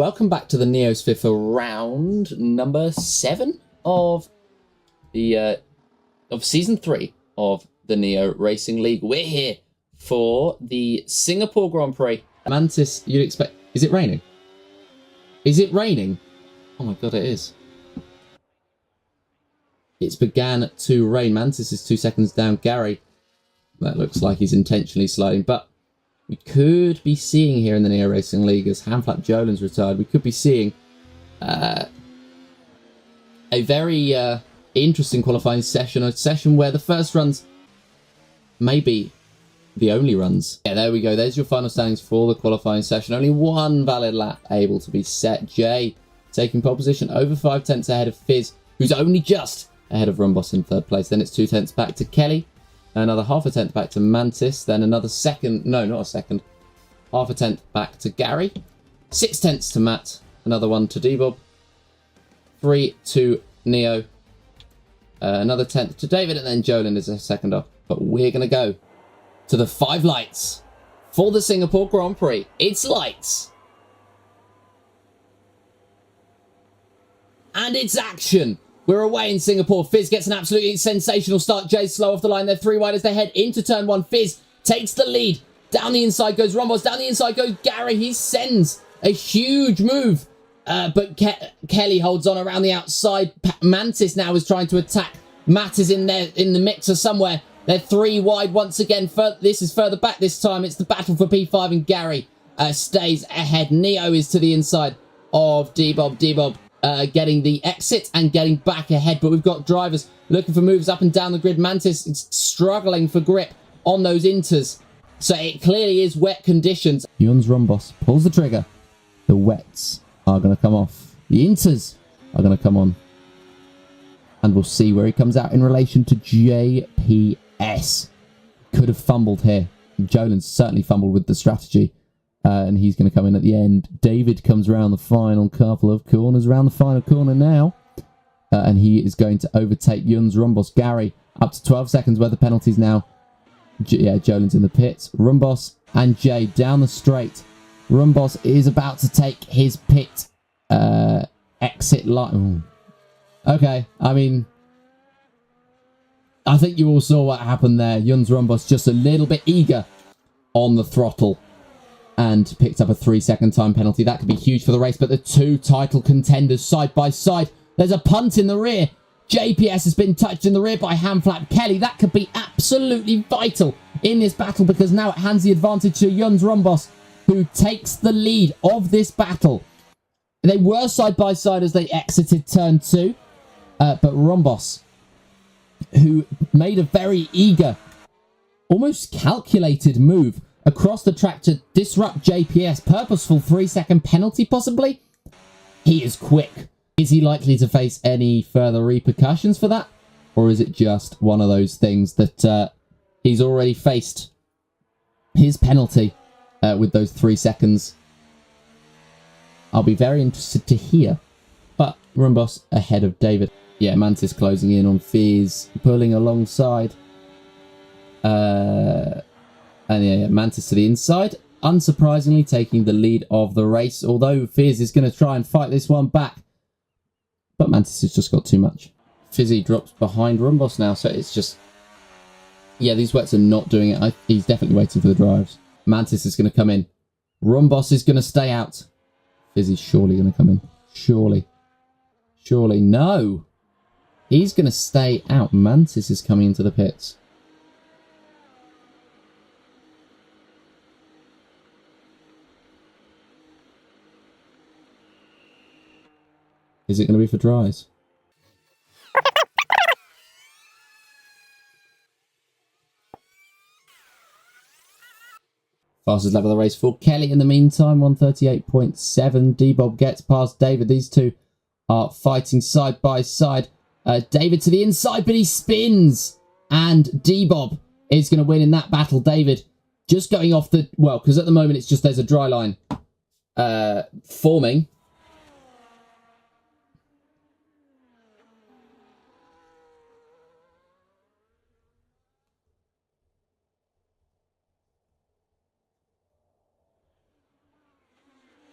Welcome back to the NEOsphere for round number 7 of the of season 3 of the Neo Racing League. We're here for the Singapore Grand Prix. Mantis, you'd expect... Is it raining? Is it raining? Oh my god, it is. It's began to rain. Mantis is 2 seconds down. Gary, that looks like he's intentionally sliding, but we could be seeing here in the Neo Racing League, as Hamflap Jolin's retired, we could be seeing a very interesting qualifying session, a session where the first runs may be the only runs. Yeah, there we go. There's your final standings for the qualifying session. Only one valid lap able to be set. Jay taking pole position, over 5 tenths ahead of Fizz, who's only just ahead of Rumboss in 3rd place. Then it's 2 tenths back to Kelly. Another half a tenth back to Mantis, then another second, no, not a second, half a tenth back to Gary, 6 tenths to Matt, another one to D-Bob, 3 to Neo, another tenth to David, and then Jolin is a second off. But we're going to go to the 5 lights for the Singapore Grand Prix. It's lights. And it's action. We're away in Singapore. Fizz gets an absolutely sensational start. Jay's slow off the line. They're 3 wide as they head into turn 1. Fizz takes the lead. Down the inside goes Rumboss. Down the inside goes Gary. He sends a huge move. But Kelly holds on around the outside. Mantis now is trying to attack. Matt is in there in the mixer somewhere. They're 3 wide once again. This is further back this time. It's the battle for P5 and Gary stays ahead. Neo is to the inside of D-Bob. D-Bob getting the exit and getting back ahead, but we've got drivers looking for moves up and down the grid. Mantis is struggling for grip on those inters, so it clearly is wet conditions. Yun's Rumboss pulls the trigger. The wets are going to come off. The inters are going to come on, and we'll see where he comes out in relation to JPS. Could have fumbled here. Jolin's certainly fumbled with the strategy. And he's going to come in at the end. David comes around the final couple of corners. Around the final corner now. And he is going to overtake Yun's Rumboss. Gary up to 12 seconds worth of penalties now. Jolin's in the pits. Rumboss and Jay down the straight. Rumboss is about to take his pit exit line. Okay, I mean, I think you all saw what happened there. Yun's Rumboss just a little bit eager on the throttle. And picked up a 3-second time penalty. That could be huge for the race, but the 2 title contenders side by side. There's a punt in the rear. JPS has been touched in the rear by Hamflap Kelly. That could be absolutely vital in this battle, because now it hands the advantage to Yun's Rumboss, who takes the lead of this battle. They were side by side as they exited turn 2, but Rumboss, who made a very eager, almost calculated move across the track to disrupt JPS. Purposeful 3-second penalty, possibly? He is quick. Is he likely to face any further repercussions for that? Or is it just one of those things that he's already faced his penalty with those 3 seconds? I'll be very interested to hear. But Rumboss ahead of David. Yeah, Mantis closing in on Fizz, pulling alongside. And yeah, Mantis to the inside, unsurprisingly taking the lead of the race, although Fizz is going to try and fight this one back. But Mantis has just got too much. Fizzy drops behind Rumboss now, so it's just... Yeah, these wets are not doing it. He's definitely waiting for the drives. Mantis is going to come in. Rumboss is going to stay out. Fizzy's surely going to come in. Surely. Surely. No! He's going to stay out. Mantis is coming into the pits. Is it going to be for dries? Fastest lap of the race for Kelly in the meantime, 138.7. D-Bob gets past David. These two are fighting side by side. David to the inside, but he spins. And D-Bob is going to win in that battle. David just going off the... Well, because at the moment it's just there's a dry line forming.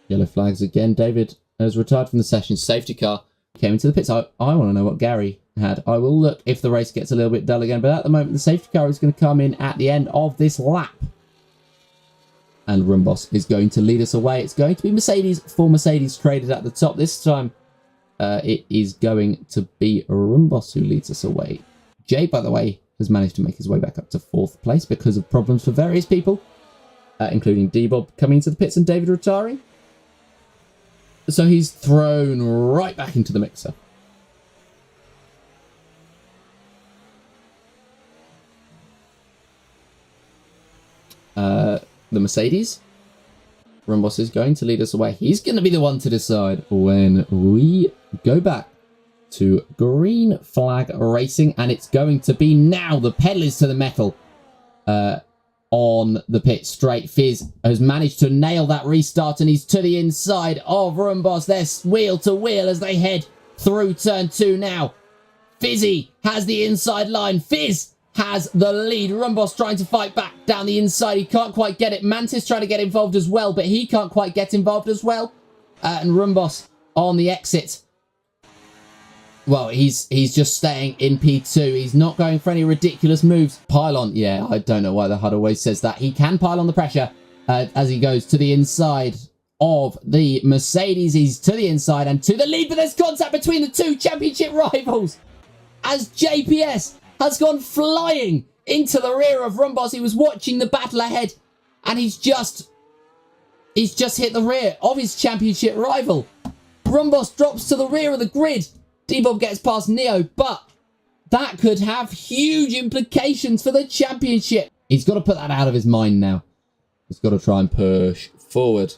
Yellow flags again. David has retired from the session. Safety car came into the pits. I want to know what Gary had. I will look if the race gets a little bit dull again, but at the moment the safety car is going to come in at the end of this lap. And Rumboss is going to lead us away. It's going to be Mercedes for Mercedes traded at the top. This time it is going to be Rumboss who leads us away. Jay, by the way, has managed to make his way back up to 4th place because of problems for various people, including D-Bob coming into the pits and David retiring. So he's thrown right back into the mixer. The Mercedes. Rumboss is going to lead us away. He's going to be the one to decide when we go back to green flag racing. And it's going to be now. The pedal is to the metal on the pit straight. Fizz has managed to nail that restart and he's to the inside of Rumboss. They're wheel to wheel as they head through turn 2 now. Fizzy has the inside line. Fizz has the lead. Rumboss trying to fight back down the inside. He can't quite get it. Mantis trying to get involved as well, but he can't quite get involved as well. And Rumboss on the exit. Well, he's just staying in P2. He's not going for any ridiculous moves. Pylon, yeah, I don't know why the HUD always says that. He can pile on the pressure as he goes to the inside of the Mercedes. He's to the inside and to the lead, but there's contact between the two championship rivals as JPS has gone flying into the rear of Rumboss. He was watching the battle ahead and he's just hit the rear of his championship rival. Rumboss drops to the rear of the grid. D-Bob gets past Neo, but that could have huge implications for the championship. He's got to put that out of his mind now. He's got to try and push forward.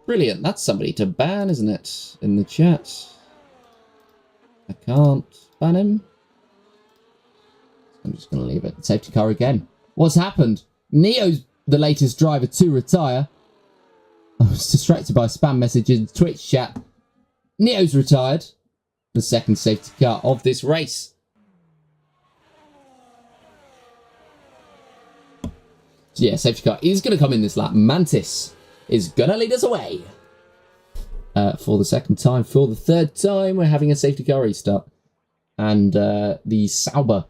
Brilliant. That's somebody to ban, isn't it? In the chat. I can't ban him. I'm just going to leave it. Safety car again. What's happened? Neo's the latest driver to retire. I was distracted by a spam message in Twitch chat. Neo's retired. The second safety car of this race. So yeah, safety car is going to come in this lap. Mantis is going to lead us away. For the second time. For the third time, we're having a safety car restart. And the Sauber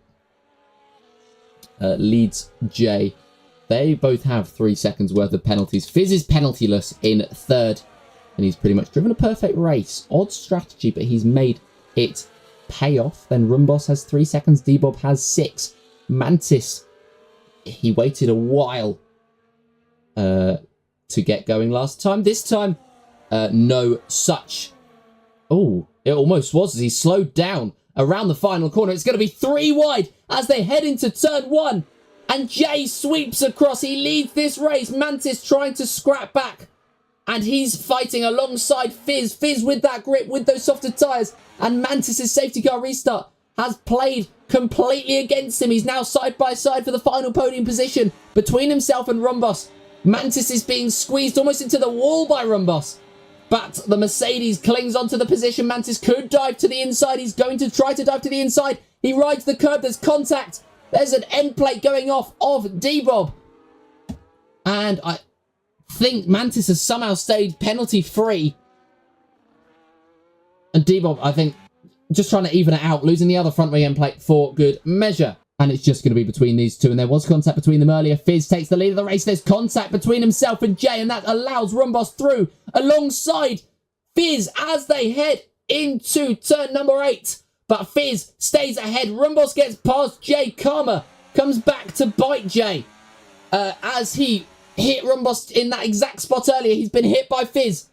leads Jay. They both have 3 seconds worth of penalties. Fizz is penaltyless in third. And he's pretty much driven a perfect race. Odd strategy, but he's made it pay off. Then Rumboss has 3 seconds. D-Bob has 6. Mantis, he waited a while to get going last time. This time, no such. Oh, it almost was as he slowed down around the final corner. It's going to be 3 wide as they head into turn 1. And Jay sweeps across. He leads this race. Mantis trying to scrap back. And he's fighting alongside Fizz. Fizz with that grip, with those softer tyres. And Mantis' safety car restart has played completely against him. He's now side by side for the final podium position between himself and Rumboss. Mantis is being squeezed almost into the wall by Rumboss. But the Mercedes clings onto the position. Mantis could dive to the inside. He's going to try to dive to the inside. He rides the curb. There's contact. There's an end plate going off of D-Bob. And I think Mantis has somehow stayed penalty free. And D-Bob, I think, just trying to even it out, losing the other front wing end plate for good measure. And it's just going to be between these two. And there was contact between them earlier. Fizz takes the lead of the race. There's contact between himself and Jay. And that allows Rumboss through alongside Fizz as they head into turn number 8. But Fizz stays ahead. Rumboss gets past Jay. Karma comes back to bite Jay. As he hit Rumboss in that exact spot earlier. He's been hit by Fizz.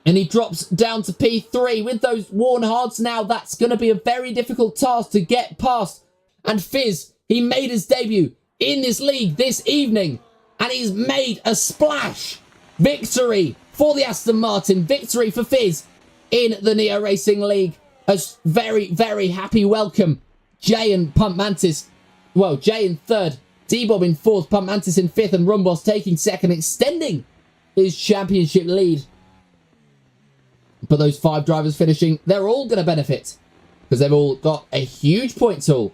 And he drops down to P3. With those worn hards now, that's going to be a very difficult task to get past. And Fizz, he made his debut in this league this evening. And he's made a splash. Victory for the Aston Martin. Victory for Fizz in the Neo Racing League. A very, very happy welcome. Jay and Pump Mantis. Well, Jay in third. D-Bob in fourth. Pump Mantis in fifth. And Rumboss taking second, extending his championship lead. But those 5 drivers finishing, they're all going to benefit. Because they've all got a huge point tool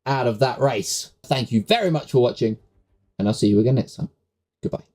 out of that race. Thank you very much for watching. And I'll see you again next time. Goodbye.